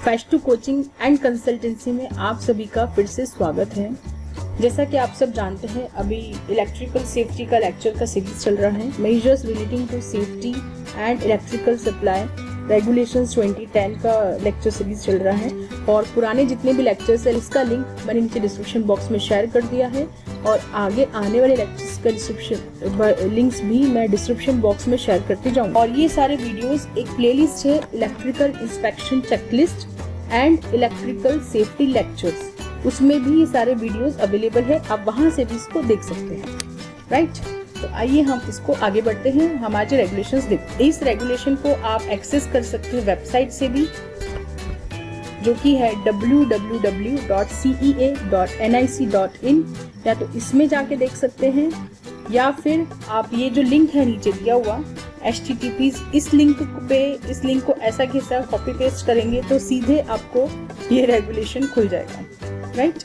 फैश2 coaching and consultancy में आप सभी का फिर से स्वागत है। जैसा कि आप सब जानते हैं, अभी इलेक्ट्रिकल सेफ्टी का लेक्चर का सीरीज चल रहा है, measures relating to safety and electrical supply regulations 2010 का लेक्चर सीरीज चल रहा है। और पुराने जितने भी लेक्चर्स हैं इसका लिंक मैंने नीचे डिस्क्रिप्शन बॉक्स में शेयर कर दिया है और आगे आने वाले लेक्चर्स का डिस्क्रिप्शन लिंक्स भी मैं डिस्क्रिप्शन बॉक्स में शेयर करती जाऊंगी। और ये सारे वीडियोस एक प्लेलिस्ट है, electrical inspection checklist and electrical safety lectures, उसमें भी ये सारे वीडियोस अवेलेबल है, आप वहां से भी इसको देख सकते हैं। राइट, तो आइए हम इसको आगे बढ़ते हैं। हमारे रेगुलेशंस देखते हैं। इस रेगुलेशन को आप एक्सेस कर सकते हैं वेबसाइट से भी, जो कि है www.cea.nic.in, या तो इसमें जाके देख सकते हैं या फिर आप ये जो लिंक है नीचे दिया हुआ http, इस लिंक को ऐसा कि ऐसा कॉपी पेस्ट करेंगे तो सीधे आपको ये रेगुलेशन खुल जाएगा। राइट,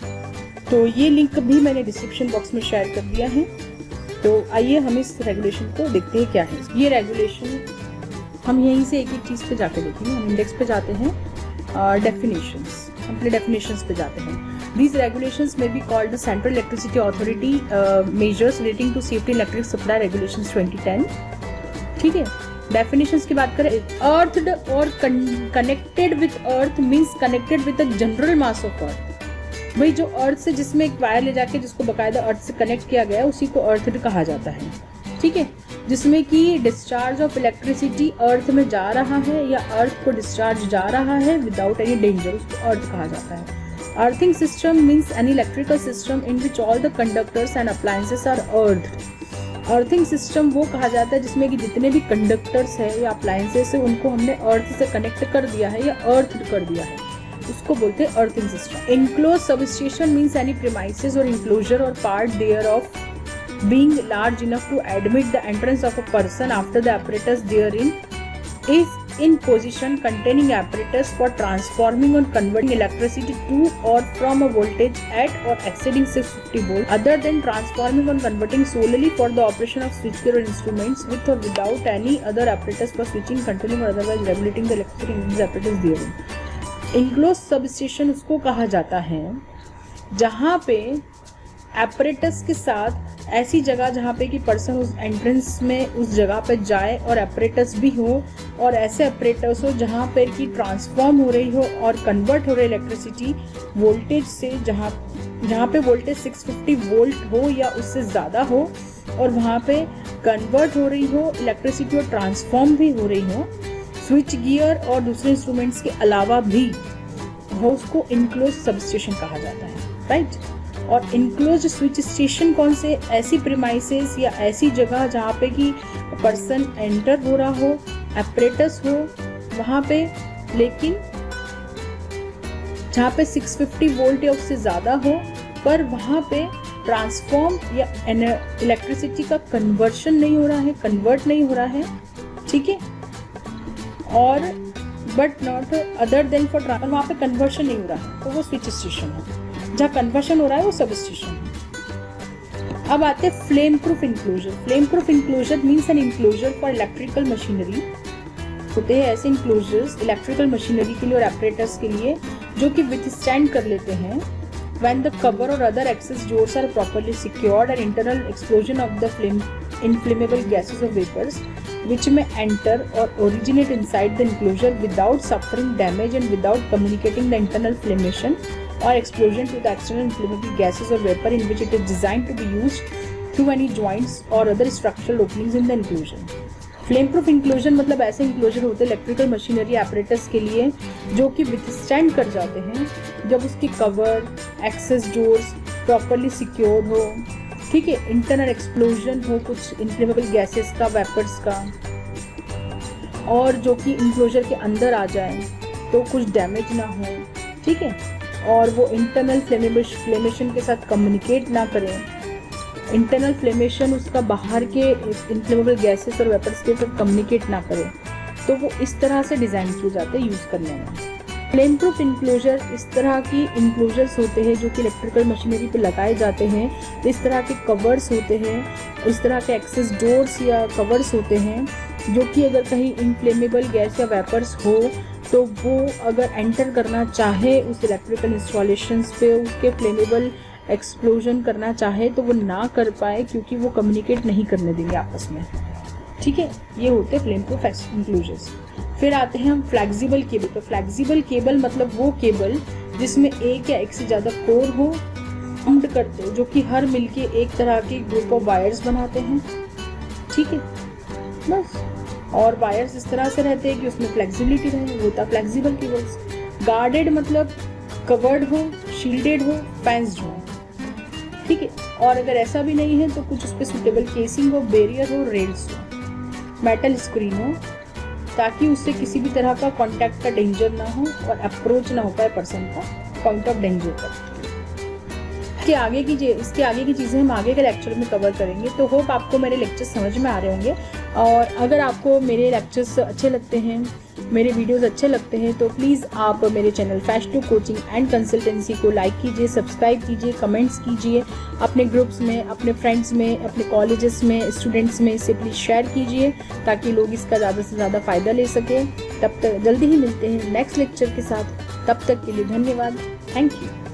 तो ये लिंक भी मैंने डिस्क्रिप्शन बॉक्स में शेयर कर दिया है। तो आइए हम इस रेगुलेशन को देखते हैं क्या है। ये रेगुलेशन हम यहीं से एक एक चीज़ पे जाके देखेंगे। हम इंडेक्स पे जाते हैं, डेफिनेशंस, अपने डेफिनेशंस पे जाते हैं। These regulations may be called the Central Electricity Authority measures relating to safety electric supply regulations 2010। ठीक है, डेफिनेशंस की बात करें, earthed और connected with earth means connected with the general mass of earth। वही जो अर्थ से, जिसमें एक वायर ले जाके जिसको बकायदा अर्थ से कनेक्ट किया गया है, उसी को अर्थड कहा जाता है। ठीक है, जिसमें कि डिस्चार्ज ऑफ इलेक्ट्रिसिटी अर्थ में जा रहा है या अर्थ को डिस्चार्ज जा रहा है विदाउट एनी डेंजर, उसको अर्थ कहा जाता है। Earthing system means any electrical system in which all the conductors and appliances are earthed. Earthing system वो कहा जाता है जिसमें कि जितने भी कंडक्टर्स है या अप्लायंसेस है उनको हमने अर्थ से कनेक्ट कर दिया है या अर्थड कर दिया है, उसको बोलते हैं earthing system. Enclose substation means any premises or enclosure or part thereof being large enough to admit the entrance of a person after the apparatus therein is in position containing apparatus for transforming or converting electricity to or from a voltage at or exceeding 650 volt other than transforming or converting solely for the operation of switchgear or instruments with or without any other apparatus for switching, controlling or otherwise regulating the electricity in the apparatus therein। Enclosed substation उसको कहा जाता है जहाँ पे apparatus के साथ ऐसी जगह जहाँ पे कि पर्सन उस एंट्रेंस में उस जगह पे जाए और एपरेटस भी हो, और ऐसे एपरेटस हो जहाँ पे कि ट्रांसफॉर्म हो रही हो और कन्वर्ट हो रही इलेक्ट्रिसिटी वोल्टेज से, जहाँ पे वोल्टेज 650 वोल्ट हो या उससे ज़्यादा हो और वहाँ पे कन्वर्ट हो रही हो इलेक्ट्रिसिटी और ट्रांसफॉर्म भी हो रही हो, स्विच गियर और दूसरे इंस्ट्रूमेंट्स के अलावा भी हो, उसको इनक्लोज सबस्टेशन कहा जाता है। राइट, और इनक्लोज स्विच स्टेशन कौन से, ऐसी प्रीमाइसेस या ऐसी जगह जहाँ पे कि पर्सन एंटर हो रहा हो, एपरेटस हो वहाँ पे, लेकिन जहाँ पे 650 वोल्ट या उससे ज़्यादा हो पर वहाँ पे ट्रांसफॉर्म या इलेक्ट्रिसिटी का कन्वर्शन नहीं हो रहा है, कन्वर्ट नहीं हो रहा है। ठीक है, और but not other than for transfer, वहाँ पे कन्वर्शन नहीं हो रहा है तो वो स्विच स्टेशन है। जहाँ कन्वर्शन हो रहा है वो सब स्टेशन है। अब आते हैं flame proof enclosure. Flame proof enclosure means an enclosure for electrical machinery. होते हैं ऐसे इंक्लोजर्स इलेक्ट्रिकल मशीनरी के लिए और ऑपरेटर्स के लिए जो कि विथस्टैंड कर लेते हैं when the cover or other access doors are properly secured and internal explosion of the inflammable gases or vapors which may enter or originate inside the enclosure without suffering damage and without communicating the internal inflammation or explosion to the external inflammable gases or vapor in which it is designed to be used through any joints or other structural openings in the enclosure। Flame proof enclosure मतलब ऐसे enclosure होते हैं electrical machinery apparatus के लिए जो कि withstand कर जाते हैं जब उसकी cover, access doors properly secured हो। ठीक है, इंटरनल एक्सप्लोजन हो कुछ इन्फ्लेमेबल गैसेस का, वेपर्स का, और जो कि इंक्लोजर के अंदर आ जाए तो कुछ डैमेज ना हो। ठीक है, और वो इंटरनल फ्लेमेशन के साथ कम्युनिकेट ना करें, इंटरनल फ्लेमेशन उसका बाहर के इन्फ्लेमेबल गैसेस और वेपर्स के साथ कम्युनिकेट ना करे, तो वो इस तरह से डिज़ाइन किए जाते हैं यूज़ करने में। फ्लेम प्रूफ इंक्लोजर इस तरह की इंक्लोजर्स होते हैं जो कि इलेक्ट्रिकल मशीनरी पे लगाए जाते हैं। इस तरह के कवर्स होते हैं, इस तरह के एक्सेस डोर्स या कवर्स होते हैं जो कि अगर कहीं इनफ्लेमेबल गैस या वेपर्स हो तो वो अगर एंटर करना चाहे उस इलेक्ट्रिकल इंस्टॉलेशंस पे, उसके फ्लेमेबल एक्सप्लोजन करना चाहे तो वो ना कर पाए, क्योंकि वो कम्युनिकेट नहीं करने देंगे आपस में। ठीक है, ये होते हैं फ्लेम प्रूफ इंक्लूजर्स। फिर आते हैं हम फ्लेक्सिबल केबल। तो फ्लेक्सिबल केबल मतलब वो केबल जिसमें एक या एक से ज़्यादा कोर हो, फॉर्म्ड करते हो, जो कि हर मिलके एक तरह के ग्रुप ऑफ वायर्स बनाते हैं। ठीक है, बस। और वायर्स इस तरह से रहते हैं कि उसमें फ्लेक्सिबिलिटी रहे, होता फ्लेक्सिबल केबल्स। गार्डेड मतलब कवर्ड हो, शील्डेड हो, फेंस्ड हो। ठीक है, और अगर ऐसा भी नहीं है तो कुछ उस पर सुटेबल केसिंग हो, बैरियर हो, रेल्स हो, मेटल स्क्रीन हो, ताकि उससे किसी भी तरह का कांटेक्ट का डेंजर ना हो और अप्रोच ना हो पाए पर्सन का पॉइंट ऑफ डेंजर पर। इसके आगे की चीज़ें हम आगे के लेक्चर में कवर करेंगे। तो होप आपको मेरे लेक्चर्स समझ में आ रहे होंगे, और अगर आपको मेरे लेक्चर्स अच्छे लगते हैं, मेरे वीडियोस अच्छे लगते हैं, तो प्लीज़ आप मेरे चैनल फैश2 कोचिंग एंड कंसल्टेंसी को लाइक कीजिए, सब्सक्राइब कीजिए, कमेंट्स कीजिए, अपने ग्रुप्स में, अपने फ्रेंड्स में, अपने कॉलेजेस में, स्टूडेंट्स में इसे प्लीज़ शेयर कीजिए, ताकि लोग इसका ज़्यादा से ज़्यादा फ़ायदा ले सकें। तब तक जल्दी ही मिलते हैं नेक्स्ट लेक्चर के साथ। तब तक के लिए धन्यवाद। Thank you.